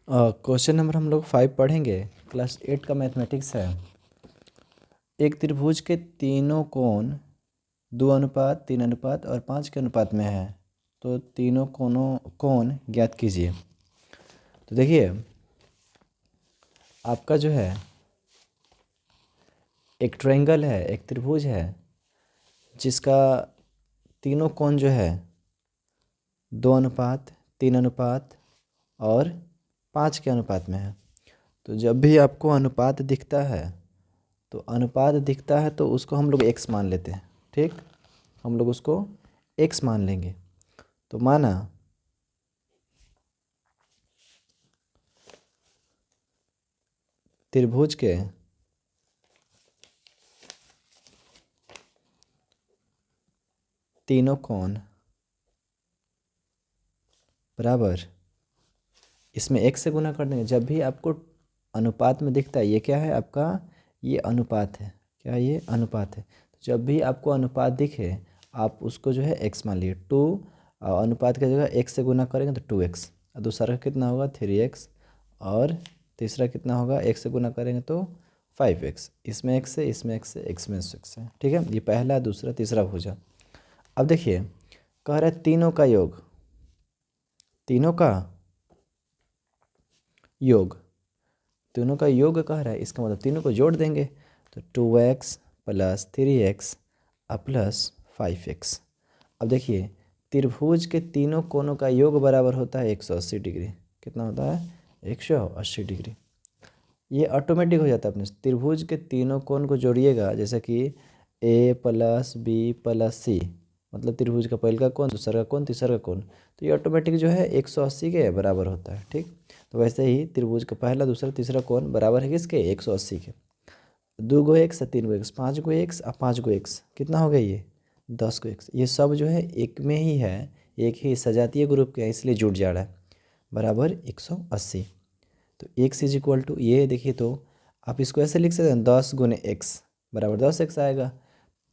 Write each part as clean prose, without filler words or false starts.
Question number हम लोग 5 पढ़ेंगे। क्लास 8 का मैथमेटिक्स है। एक त्रिभुज के तीनों कोण 2 अनुपात 3 अनुपात और 5 के अनुपात में है, तो तीनों कोण ज्ञात कीजिए। तो देखिए, आपका जो है एक ट्रायंगल है, एक त्रिभुज है जिसका तीनों कोण जो है 2 अनुपात 3 अनुपात और 5 के अनुपात में है। तो जब भी आपको अनुपात दिखता है तो उसको हम लोग x मान लेते हैं। ठीक, हम लोग उसको x मान लेंगे। तो माना त्रिभुज के तीनों कोण बराबर, इसमें x से गुना कर देंगे। जब भी आपको अनुपात में दिखता है, ये क्या है आपका, ये अनुपात है। क्या है ये? अनुपात है। तो जब भी आपको अनुपात दिखे आप उसको जो है x मान लीजिए। 2 अनुपात की जगह x से गुना करेंगे तो 2x, और दूसरा कितना होगा 3x, और तीसरा कितना होगा x से गुना करेंगे तो 5x। इसमें x है, इसमें x है, x में x है। ठीक है, ये पहला दूसरा तीसरा भुजा। अब देखिए, कह रहा है तीनों का योग, तीनों का योग, तीनों का योग कह रहा है, इसका मतलब तीनों को जोड़ देंगे तो 2x plus 3x plus 5x। अब देखिए, त्रिभुज के तीनों कोणों का योग बराबर होता है 180 डिग्री। कितना होता है? 180 डिग्री। ये ऑटोमेटिक हो जाता है। अपने त्रिभुज के तीनों कोण को जोड़िएगा, जैसे कि a प्लस बी प्लस सी, मतलब त्रिभुज का पहले का कोण, दूसरा का कोण, तीसरा का कोण, तो ये ऑटोमेटिक जो है 180 के बराबर होता है। ठीक, तो वैसे ही त्रिभुज का पहला दूसरा तीसरा कोण बराबर है किसके? 180 के। 2 गो x, 3 गो x, 5 गो x और 5 गो x, कितना हो गया ये? 10 गो x। ये सब जो है एक में ही है, एक ही सजातीय ग्रुप के है, इसलिए जुड़ जा रहा है, बराबर 180। तो x इज इक्वल टू, ये देखिए, तो आप इसको ऐसे लिख सकते हैं 10 गुने x बराबर 10x आएगा।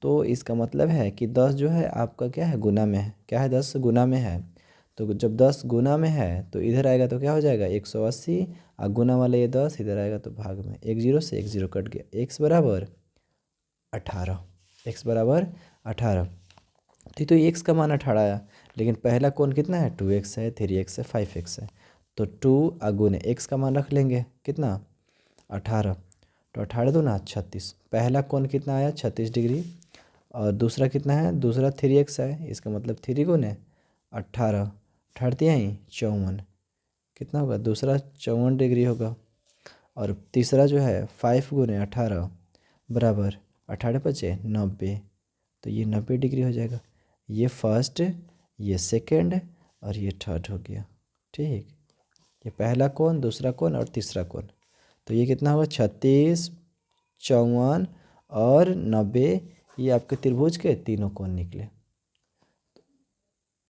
तो इसका मतलब है कि 10 जो है आपका क्या है? गुना में है। क्या है? 10 गुना में है। तो जब 10 गुना में है तो इधर आएगा तो क्या हो जाएगा? 180, और गुना वाला ये 10 इधर आएगा तो भाग में, 1 0 से 1 0 कट गया, x बराबर 18। x बराबर 18। तो x का मान 18 आया, लेकिन पहला कोण कितना है? 2x है, 3x है, 5x है। तो 2 गुने x का मान रख लेंगे, कितना? 18। तो 18 दूना 36। पहला कोण कितना आया? 36 डिग्री। और दूसरा कितना है? दूसरा 3x है, इसका मतलब 3 गुने 18, 18 ही 54, कितना होगा? दूसरा 54 डिग्री होगा। और तीसरा जो है 5 गुने 18 बराबर 18 बचे 90, तो ये 90 डिग्री हो जाएगा। ये फर्स्ट, ये सेकंड और ये थर्ड हो गया। ठीक, ये पहला कोण, दूसरा कोण और तीसरा कोण। तो ये कितना होगा? 36, 54 और 90, ये आपके त्रिभुज के तीनों कोण निकले।